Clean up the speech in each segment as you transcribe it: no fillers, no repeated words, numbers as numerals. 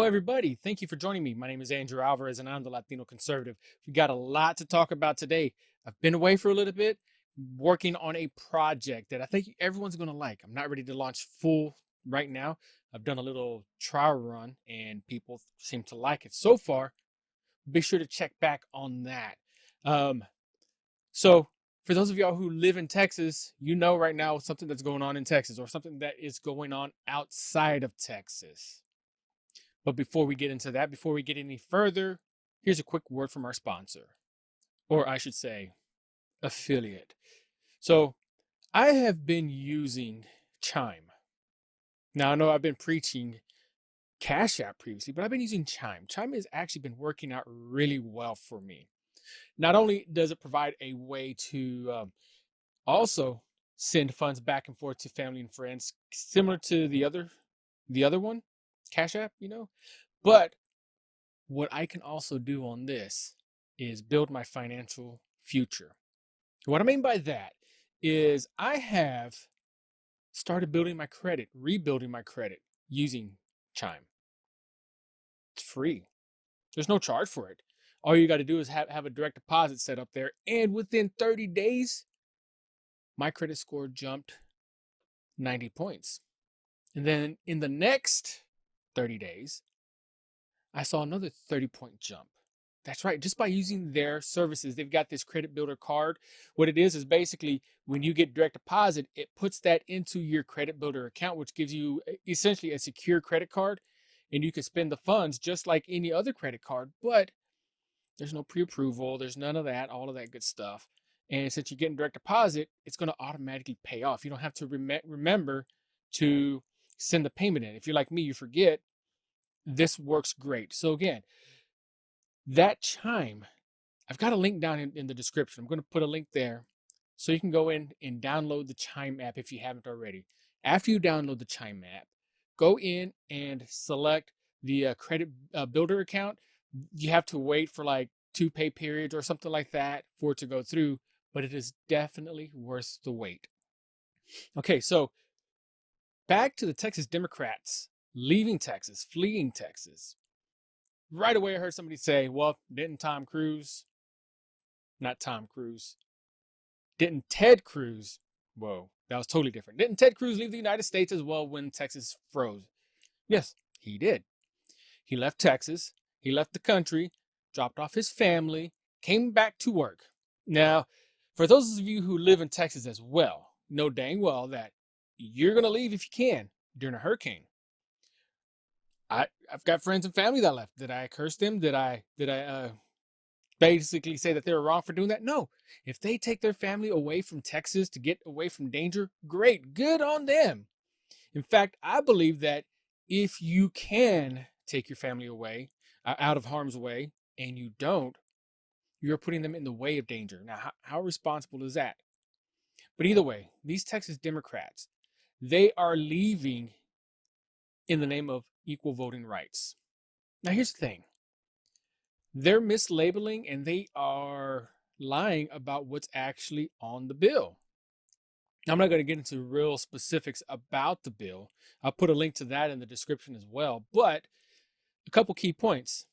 Hello, everybody. Thank you for joining me. My name is Andrew Alvarez, and I'm the Latino conservative. We got a lot to talk about today. I've been away for a little bit, working on a project that I think everyone's going to like. I'm not ready to launch full right now. I've done a little trial run, and people seem to like it so far. Be sure to check back on that. Um, so, for those of y'all who live in Texas, you know right now something that's going on in Texas or something that is going on outside of Texas. But before we get into that, before we get any further, here's a quick word from our sponsor, or I should say, affiliate. So I have been using Chime. Now I know I've been preaching Cash App previously, but I've been using Chime. Chime has actually been working out really well for me. Not only does it provide a way to also send funds back and forth to family and friends, similar to the other one, Cash App, but what I can also do on this is build my financial future. What I mean by that is I have started building my credit, rebuilding my credit using Chime. It's free. There's no charge for it. All you got to do is have a direct deposit set up there. And within 30 days, my credit score jumped 90 points. And then in the next 30 days, I saw another 30-point jump. That's right. Just by using their services, they've got this credit builder card. What it is basically when you get direct deposit, it puts that into your credit builder account, which gives you essentially a secure credit card. And you can spend the funds just like any other credit card, but there's no pre-approval. There's none of that, all of that good stuff. And since you're getting direct deposit, it's going to automatically pay off. You don't have to remember to send the payment in. If you're like me, you forget. This works great. So again, that Chime, I've got a link down in the description. I'm going to put a link there so you can go in and download the Chime app if you haven't already. After you download the Chime app, go in and select the credit builder account. You have to wait for like 2 pay periods or something like that for it to go through, but it is definitely worth the wait. Okay, so back to the Texas Democrats leaving Texas, fleeing Texas. Right away, I heard somebody say, well, didn't Tom Cruise, not Tom Cruise, didn't Ted Cruz, whoa, that was totally different. Didn't Ted Cruz leave the United States as well when Texas froze? Yes, he did. He left Texas, he left the country, dropped off his family, came back to work. Now, for those of you who live in Texas as well, know dang well that you're going to leave if you can during a hurricane. I've got friends and family that left. Did I curse them? Did I basically say that they were wrong for doing that? No. If they take their family away from Texas to get away from danger, great. Good on them. In fact, I believe that if you can take your family away, out of harm's way, and you don't, you're putting them in the way of danger. Now, how responsible is that? But either way, these Texas Democrats, they are leaving in the name of equal voting rights. Now, here's the thing. They're mislabeling and they are lying about what's actually on the bill. Now, I'm not going to get into real specifics about the bill. I'll put a link to that in the description as well. But a couple key points.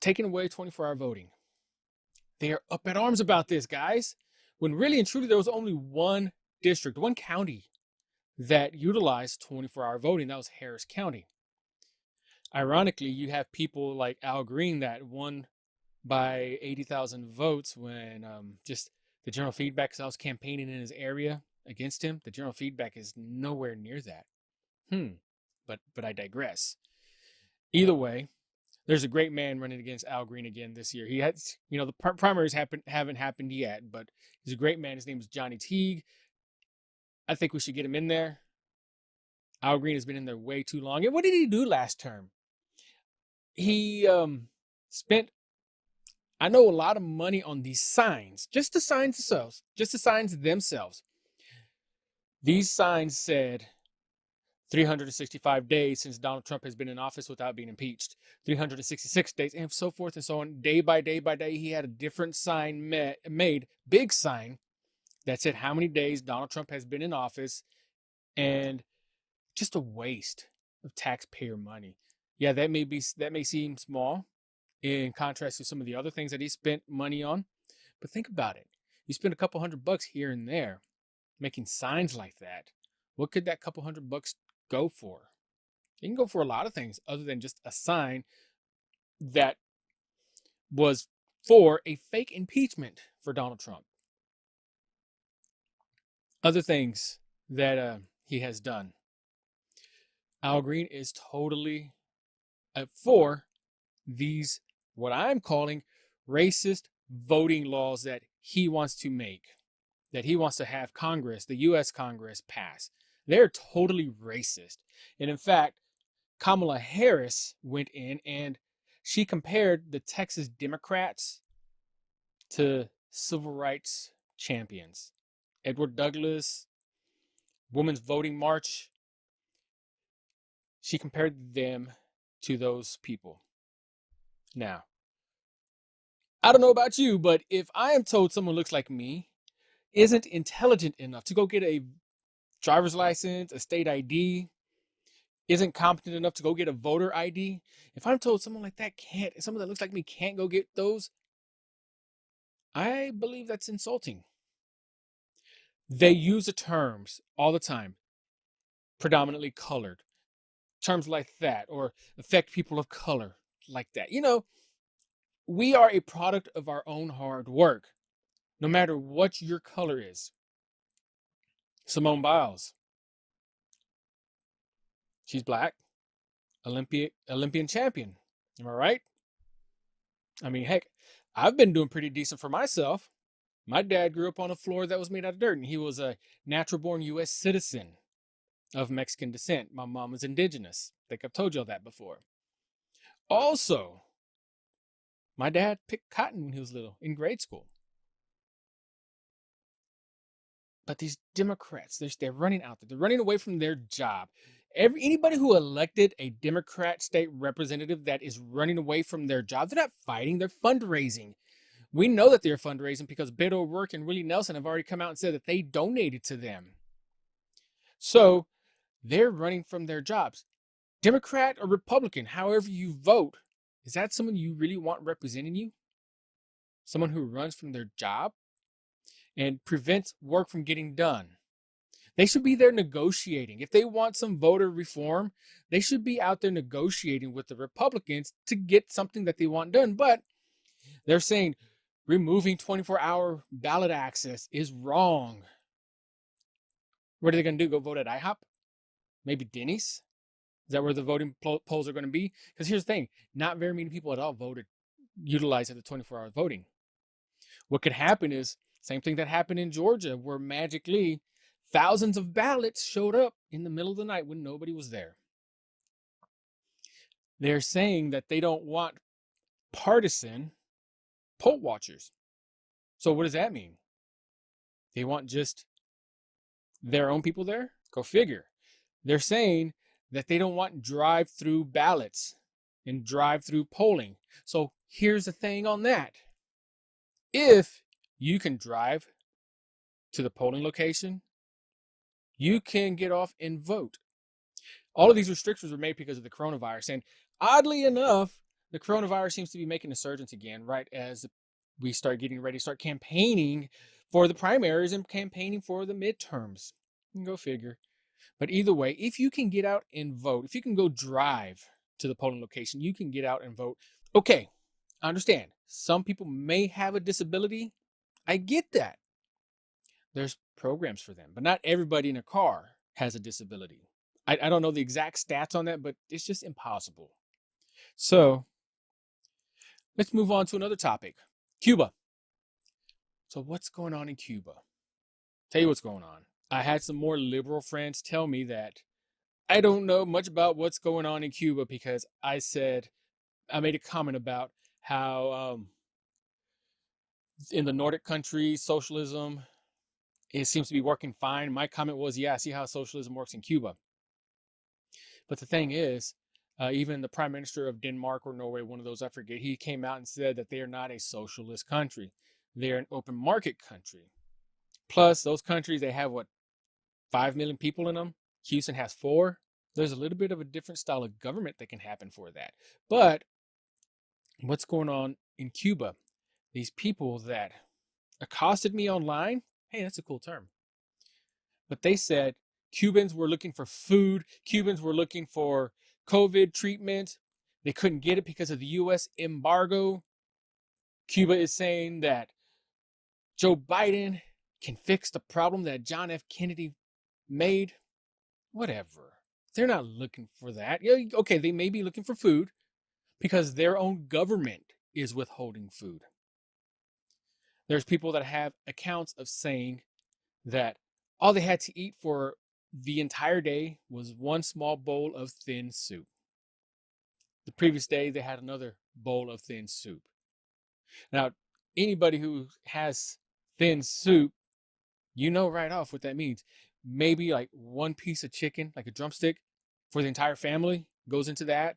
Taking away 24-hour voting. They are up in arms about this, guys. When really and truly there was only one district, one county that utilized 24-hour voting. That was Harris County. Ironically, you have people like Al Green that won by 80,000 votes when just the general feedback, because I was campaigning in his area against him, the general feedback is nowhere near that. But I digress. Either way, there's a great man running against Al Green again this year. He has, the primaries haven't happened yet, but he's a great man. His name is Johnny Teague. I think we should get him in there. Al Green has been in there way too long. And what did he do last term? He spent, I know, a lot of money on these signs, just the signs themselves. These signs said 365 days since Donald Trump has been in office without being impeached, 366 days, and so forth and so on. Day by day by day, he had a different sign made, big sign, that said how many days Donald Trump has been in office, and just a waste. of taxpayer money. Yeah, that may seem small in contrast to some of the other things that he spent money on, but think about it. You spend a couple $100 here and there making signs like that. What could that couple $100 go for? It can go for a lot of things other than just a sign that was for a fake impeachment for Donald Trump. Other things that he has done. Al Green is totally for these, what I'm calling racist voting laws that he wants to make, that he wants to have Congress, the U.S. Congress, pass. They're totally racist. And in fact, Kamala Harris went in and she compared the Texas Democrats to civil rights champions. Edward Douglas, Women's Voting March. She compared them to those people. Now, I don't know about you, but if I am told someone looks like me, isn't intelligent enough to go get a driver's license, a state ID, isn't competent enough to go get a voter ID, if I'm told someone like that someone that looks like me can't go get those, I believe that's insulting. They use the terms all the time, predominantly colored, terms like that, or affect people of color like that. You know, we are a product of our own hard work, no matter what your color is. Simone Biles, she's black, Olympian champion. Am I right? I mean, heck, I've been doing pretty decent for myself. My dad grew up on a floor that was made out of dirt, and he was a natural born U.S. citizen of Mexican descent. My mom was indigenous. I think I've told y'all that before. Also, my dad picked cotton when he was little in grade school. But these Democrats, they're running out there. They're running away from their job. Anybody who elected a Democrat state representative that is running away from their job, they're not fighting, they're fundraising. We know that they're fundraising because Beto O'Rourke and Willie Nelson have already come out and said that they donated to them. So they're running from their jobs. Democrat or Republican, however you vote, is that someone you really want representing you? Someone who runs from their job and prevents work from getting done? They should be there negotiating. If they want some voter reform, they should be out there negotiating with the Republicans to get something that they want done. But they're saying removing 24-hour ballot access is wrong. What are they going to do? Go vote at IHOP? Maybe Denny's? Is that where the voting polls are going to be? Because here's the thing, not very many people at all utilized the 24-hour voting. What could happen is same thing that happened in Georgia, where magically thousands of ballots showed up in the middle of the night when nobody was there. They're saying that they don't want partisan poll watchers. So what does that mean? They want just their own people there? Go figure. They're saying that they don't want drive-through ballots and drive-through polling. So here's the thing on that. If you can drive to the polling location, you can get off and vote. All of these restrictions were made because of the coronavirus. And oddly enough, the coronavirus seems to be making a resurgence again, right as we start getting ready to start campaigning for the primaries and campaigning for the midterms. You can go figure. But either way, if you can get out and vote, if you can go drive to the polling location, you can get out and vote. Okay, I understand. Some people may have a disability. I get that. There's programs for them, but not everybody in a car has a disability. I don't know the exact stats on that, but it's just impossible. So let's move on to another topic. Cuba. So what's going on in Cuba? Tell you what's going on. I had some more liberal friends tell me that I don't know much about what's going on in Cuba because I made a comment about how in the Nordic countries, socialism, it seems to be working fine. My comment was, yeah, I see how socialism works in Cuba. But the thing is, even the prime minister of Denmark or Norway, one of those, I forget, he came out and said that they are not a socialist country. They're an open market country. Plus, those countries, they have, 5 million people in them? Houston has 4. There's a little bit of a different style of government that can happen for that. But what's going on in Cuba? These people that accosted me online, hey, that's a cool term. But they said Cubans were looking for food, Cubans were looking for COVID treatment. They couldn't get it because of the US embargo. Cuba is saying that Joe Biden can fix the problem that John F. Kennedy made. Whatever. They're not looking for that. Yeah, okay, they may be looking for food because their own government is withholding food. There's people that have accounts of saying that all they had to eat for the entire day was one small bowl of thin soup. The previous day, they had another bowl of thin soup. Now, anybody who has thin soup, you know right off what that means. Maybe like one piece of chicken, like a drumstick, for the entire family goes into that.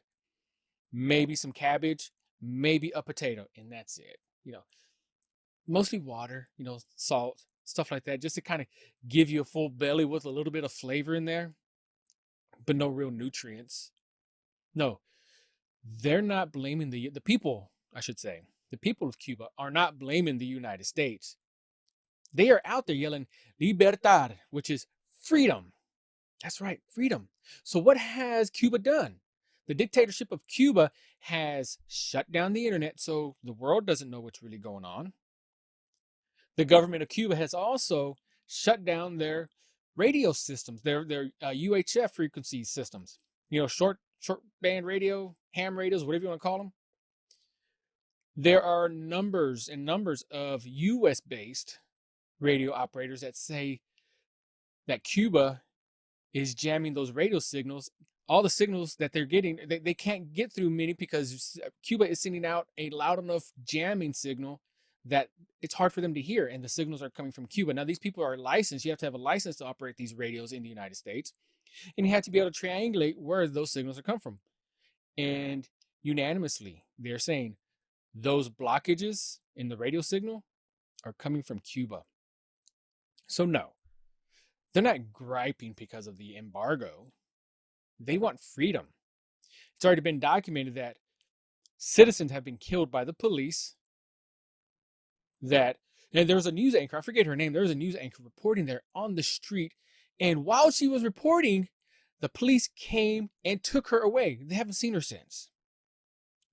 Maybe some cabbage, maybe a potato, and that's it. Mostly water, salt, stuff like that, just to kind of give you a full belly with a little bit of flavor in there, but no real nutrients. No, they're not blaming the people, I should say. The people of Cuba are not blaming the United States. They are out there yelling Libertad, which is freedom. That's right, freedom. So what has Cuba done? The dictatorship of Cuba has shut down the internet so the world doesn't know what's really going on. The government of Cuba has also shut down their radio systems, their UHF frequency systems. Short band radio, ham radios, whatever you want to call them. There are numbers and numbers of US-based radio operators that say that Cuba is jamming those radio signals. All the signals that they're getting, they can't get through many because Cuba is sending out a loud enough jamming signal that it's hard for them to hear, and the signals are coming from Cuba. Now, these people are licensed. You have to have a license to operate these radios in the United States, and you have to be able to triangulate where those signals are coming from. And unanimously, they're saying those blockages in the radio signal are coming from Cuba. So no, they're not griping because of the embargo. They want freedom. It's already been documented that citizens have been killed by the police. And there was a news anchor, I forget her name, there was a news anchor reporting there on the street. And while she was reporting, the police came and took her away. They haven't seen her since.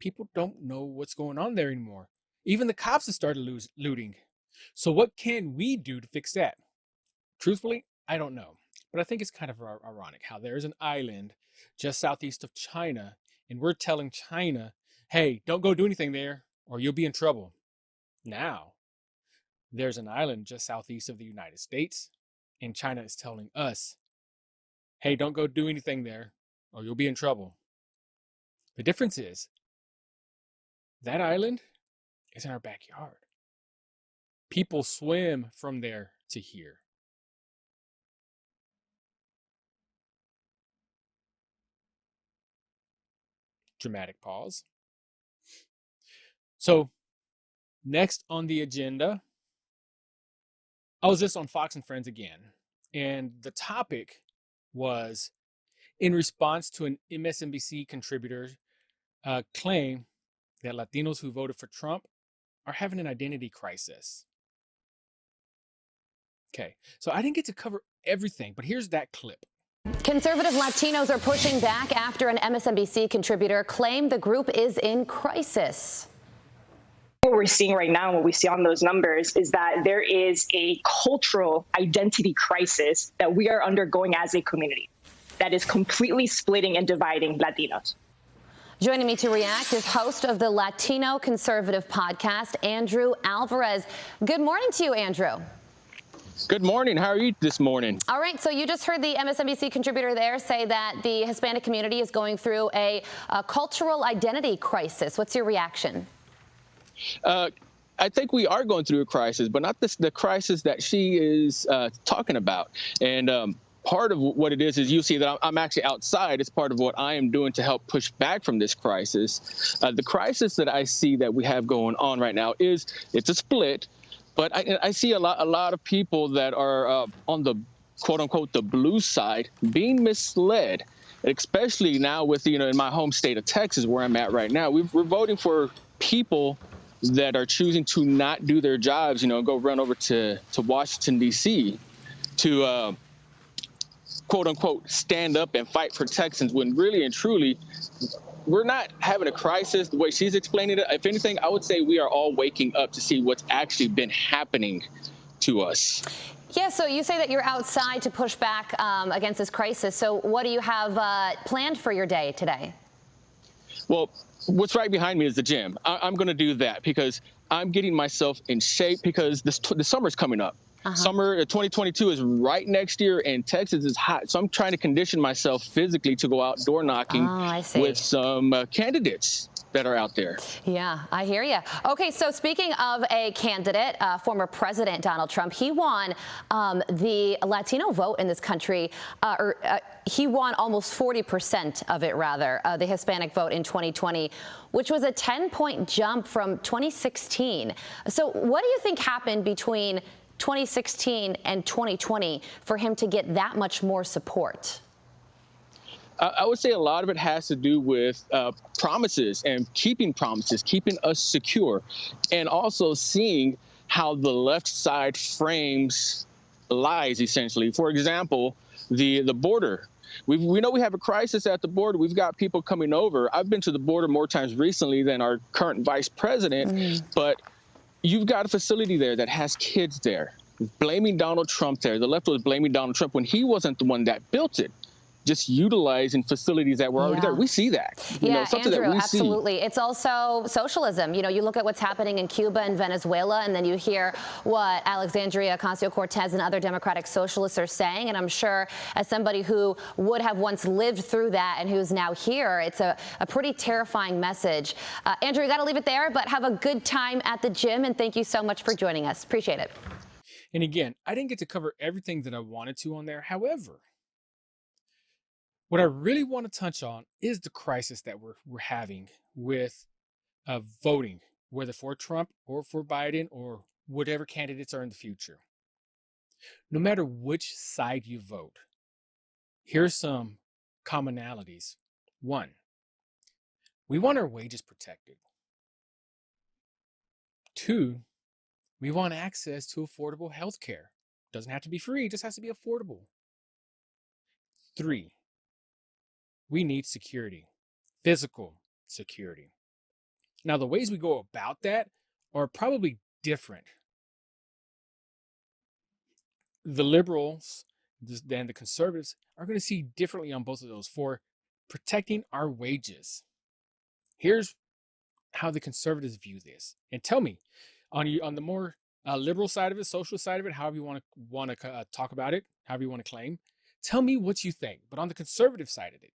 People don't know what's going on there anymore. Even the cops have started looting. So what can we do to fix that? Truthfully, I don't know. But I think it's kind of ironic how there's an island just southeast of China, and we're telling China, hey, don't go do anything there or you'll be in trouble. Now, there's an island just southeast of the United States, and China is telling us, hey, don't go do anything there or you'll be in trouble. The difference is that island is in our backyard. People swim from there to here. Dramatic pause. So, next on the agenda, I was just on Fox and Friends again, and the topic was in response to an MSNBC contributor claim that Latinos who voted for Trump are having an identity crisis. Okay, so I didn't get to cover everything, but here's that clip. Conservative Latinos are pushing back after an MSNBC contributor claimed the group is in crisis. What we're seeing right now and what we see on those numbers is that there is a cultural identity crisis that we are undergoing as a community that is completely splitting and dividing Latinos. Joining me to react is host of the Latino Conservative podcast, Andrew Alvarez. Good morning to you, Andrew. Good morning. How are you this morning? All right. So you just heard the MSNBC contributor there say that the Hispanic community is going through a cultural identity crisis. What's your reaction? I think we are going through a crisis, but not the crisis that she is talking about. And part of what it is you see that I'm actually outside. It's part of what I am doing to help push back from this crisis. The crisis that I see that we have going on right now it's a split. But I see a lot of people that are on the quote unquote the blue side being misled especially now with, in my home state of Texas, where I'm at right now, we're voting for people that are choosing to not do their jobs, go run over to Washington, D.C. to quote unquote stand up and fight for Texans, when really and truly we're not having a crisis the way she's explaining it. If anything, I would say we are all waking up to see what's actually been happening to us. Yeah, so you say that you're outside to push back against this crisis. So what do you have planned for your day today? Well, what's right behind me is the gym. I'm going to do that because I'm getting myself in shape, because the summer's coming up. Summer 2022 is right next year, and Texas is hot. So I'm trying to condition myself physically to go out door knocking with some candidates that are out there. Yeah, I hear you. Okay, so speaking of a candidate, former President Donald Trump, he won the Latino vote in this country, he won almost 40% of it, rather, the Hispanic vote in 2020, which was a 10-point jump from 2016. So what do you think happened between 2016 and 2020 for him to get that much more support? I would say a lot of it has to do with promises and keeping promises, keeping us secure, and also seeing how the left side frames lies, essentially. For example, the border. We know we have a crisis at the border. We've got people coming over. I've been to the border more times recently than our current vice president, but you've got a facility there that has kids there, blaming Donald Trump there. The left was blaming Donald Trump when he wasn't the one that built it, just utilizing facilities that were already there. We see that. Something Andrew, that we absolutely. See. It's also socialism. You look at what's happening in Cuba and Venezuela, and then you hear what Alexandria Ocasio-Cortez and other democratic socialists are saying. And I'm sure, as somebody who would have once lived through that and who's now here, it's a pretty terrifying message. Andrew, we got to leave it there, but have a good time at the gym, and thank you so much for joining us. Appreciate it. And again, I didn't get to cover everything that I wanted to on there. However, what I really want to touch on is the crisis that we're having with voting, whether for Trump or for Biden or whatever candidates are in the future. No matter which side you vote, here's some commonalities. 1, we want our wages protected. 2, we want access to affordable health care. Doesn't have to be free, it just has to be affordable. 3, we need security, physical security. Now, the ways we go about that are probably different. The liberals and the conservatives are going to see differently on both of those for protecting our wages. Here's how the conservatives view this. And tell me, on the more liberal side of it, social side of it, however you want to talk about it, however you want to claim, tell me what you think. But on the conservative side of it,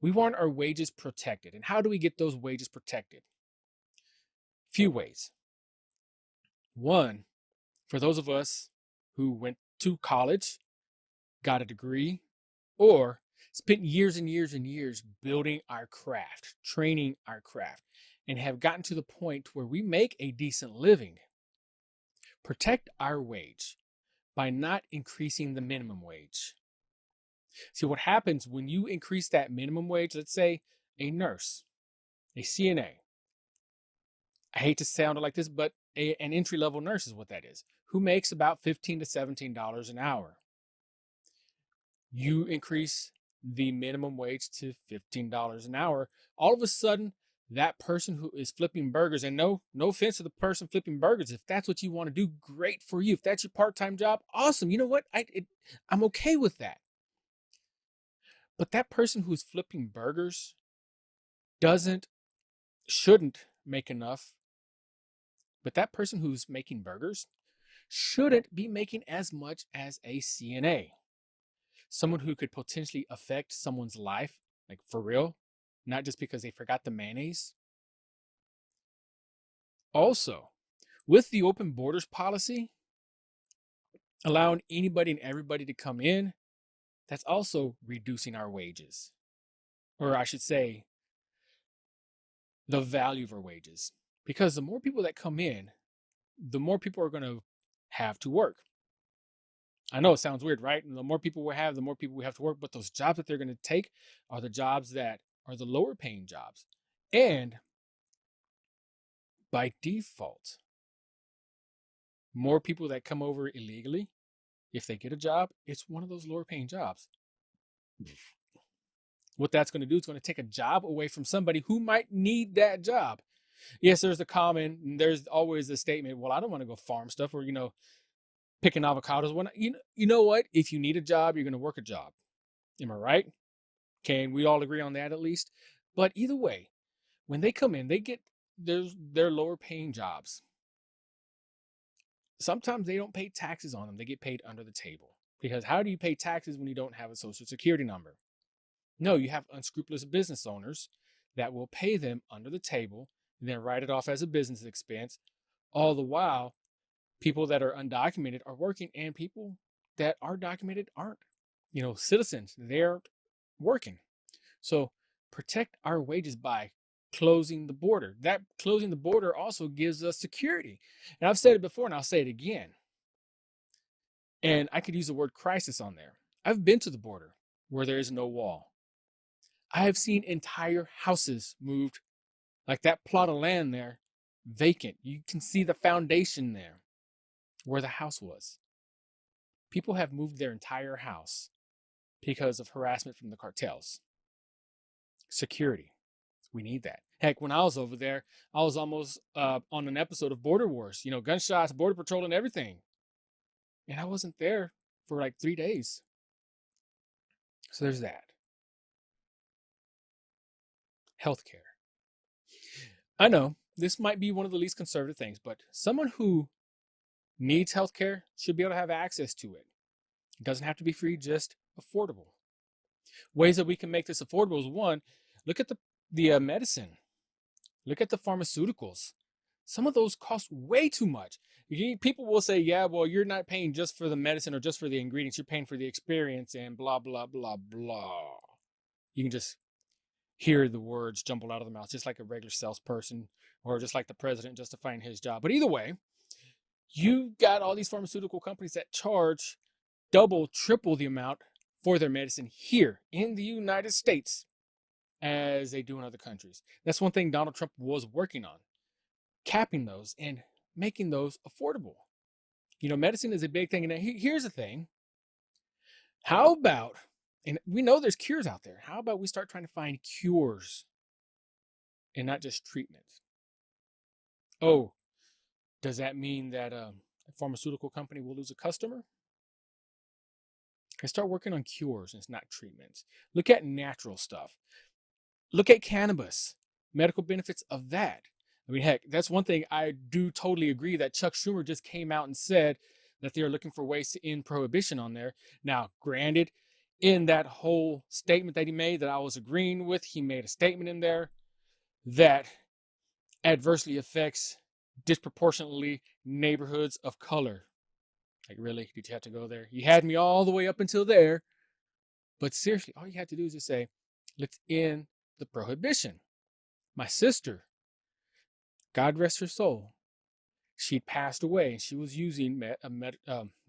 we want our wages protected. And how do we get those wages protected? Few ways. 1, for those of us who went to college, got a degree, or spent years and years and years building our craft, training our craft, and have gotten to the point where we make a decent living. Protect our wage by not increasing the minimum wage. See, what happens when you increase that minimum wage, let's say a nurse, a CNA, I hate to sound like this, but an entry-level nurse is what that is, who makes about $15 to $17 an hour. You increase the minimum wage to $15 an hour. All of a sudden, that person who is flipping burgers, and no offense to the person flipping burgers, if that's what you want to do, great for you. If that's your part-time job, awesome. You know what? I'm okay with that. But that person who's flipping burgers shouldn't make enough. But that person who's making burgers shouldn't be making as much as a CNA. Someone who could potentially affect someone's life, like for real, not just because they forgot the mayonnaise. Also, with the open borders policy, allowing anybody and everybody to come in, that's also reducing our wages. Or I should say, the value of our wages. Because the more people that come in, the more people are going to have to work. I know it sounds weird, right? And the more people we have, the more people we have to work. But those jobs that they're going to take are the jobs that are the lower paying jobs. And by default, more people that come over illegally, if they get a job, it's one of those lower paying jobs. What that's going to do is going to take a job away from somebody who might need that job. Yes, there's always a statement, well, I don't want to go farm stuff or, picking avocados. You know what? If you need a job, you're going to work a job. Am I right? Can we all agree on that at least? But either way, when they come in, they get their lower paying jobs. Sometimes they don't pay taxes on them. They get paid under the table. Because how do you pay taxes when you don't have a social security number? No, you have unscrupulous business owners that will pay them under the table and then write it off as a business expense. All the while, people that are undocumented are working and people that are documented aren't. Citizens, they're working. So protect our wages by closing the border. That closing the border also gives us security. And I've said it before and I'll say it again. And I could use the word crisis on there. I've been to the border where there is no wall. I have seen entire houses moved, like that plot of land there, vacant. You can see the foundation there where the house was. People have moved their entire house because of harassment from the cartels. Security. We need that. Heck, when I was over there, I was almost on an episode of Border Wars, gunshots, border patrol and everything. And I wasn't there for like 3 days. So there's that. Healthcare. I know this might be one of the least conservative things, but someone who needs healthcare should be able to have access to it. It doesn't have to be free, just affordable. Ways that we can make this affordable is one, look at the medicine. Look at the pharmaceuticals. Some of those cost way too much. People will say, yeah, well, you're not paying just for the medicine or just for the ingredients. You're paying for the experience and blah, blah, blah, blah. You can just hear the words jumbled out of the mouth, just like a regular salesperson or just like the president justifying his job. But either way, you got all these pharmaceutical companies that charge double, triple the amount for their medicine here in the United States as they do in other countries. That's one thing Donald Trump was working on, capping those and making those affordable. Medicine is a big thing. And here's the thing. How about, and we know there's cures out there, how about we start trying to find cures and not just treatments? Oh, does that mean that a pharmaceutical company will lose a customer? I start working on cures and it's not treatments. Look at natural stuff. Look at cannabis, medical benefits of that. I mean, heck, that's one thing I do totally agree that Chuck Schumer just came out and said that they're looking for ways to end prohibition on there. Now, granted, in that whole statement that he made that I was agreeing with, he made a statement in there that adversely affects disproportionately neighborhoods of color. Like, really? Did you have to go there? You had me all the way up until there. But seriously, all you had to do is just say, let's end the prohibition. My sister, God rest her soul, she'd passed away and she was using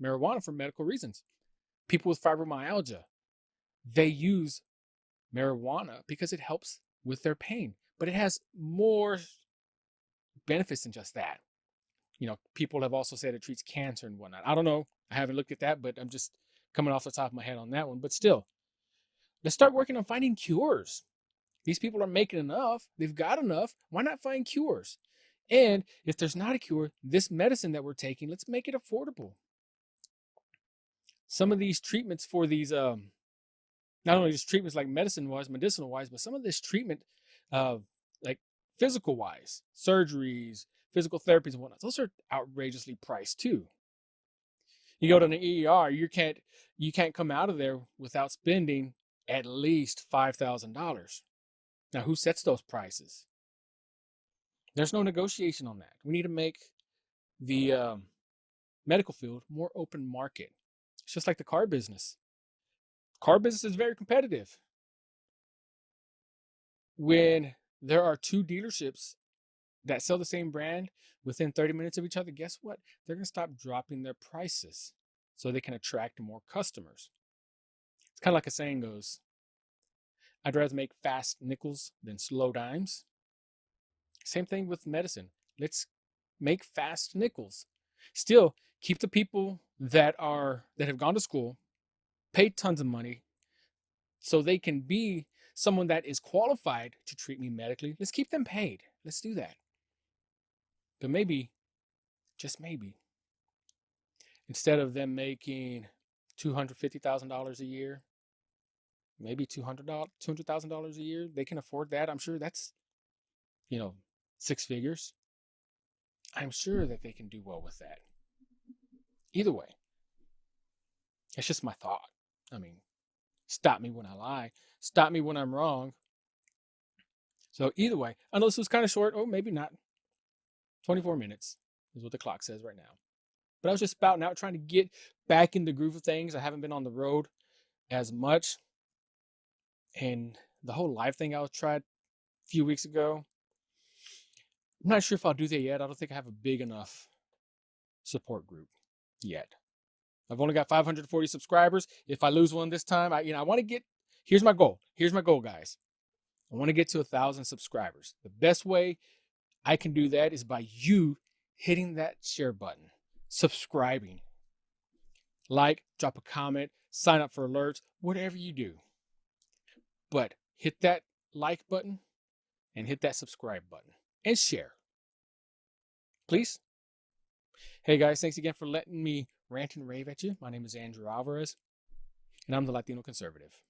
marijuana for medical reasons. People with fibromyalgia, they use marijuana because it helps with their pain, but it has more benefits than just that. People have also said it treats cancer and whatnot. I don't know. I haven't looked at that, but I'm just coming off the top of my head on that one. But still, let's start working on finding cures. These people are making enough. They've got enough. Why not find cures? And if there's not a cure, this medicine that we're taking, let's make it affordable. Some of these treatments for these, not only just treatments like medicine-wise, medicinal-wise, but some of this treatment, like physical-wise, surgeries, physical therapies and whatnot, those are outrageously priced too. You go to an ER, you can't come out of there without spending at least $5,000. Now, who sets those prices? There's no negotiation on that. We need to make the medical field more open market. It's just like the car business. Car business is very competitive. When there are two dealerships that sell the same brand within 30 minutes of each other, guess what? They're going to stop dropping their prices. so they can attract more customers. It's kind of like a saying goes, I'd rather make fast nickels than slow dimes. Same thing with medicine. Let's make fast nickels. Still, keep the people that have gone to school, paid tons of money, so they can be someone that is qualified to treat me medically. Let's keep them paid. Let's do that. But maybe, just maybe, instead of them making $250,000 a year, maybe $200,000 a year, they can afford that. I'm sure that's, 6 figures. I'm sure that they can do well with that. Either way, it's just my thought. I mean, stop me when I lie. Stop me when I'm wrong. So either way, I know this was kind of short. Oh, maybe not. 24 minutes is what the clock says right now. But I was just spouting out, trying to get back in the groove of things. I haven't been on the road as much. And the whole live thing I tried a few weeks ago, I'm not sure if I'll do that yet. I don't think I have a big enough support group yet. I've only got 540 subscribers. If I lose one this time, I want to get, here's my goal. Here's my goal, guys. I want to get to 1,000 subscribers. The best way I can do that is by you hitting that share button, subscribing, like, drop a comment, sign up for alerts, whatever you do. But hit that like button and hit that subscribe button and share. Please. Hey guys, thanks again for letting me rant and rave at you. My name is Andrew Alvarez, and I'm the Latino Conservative.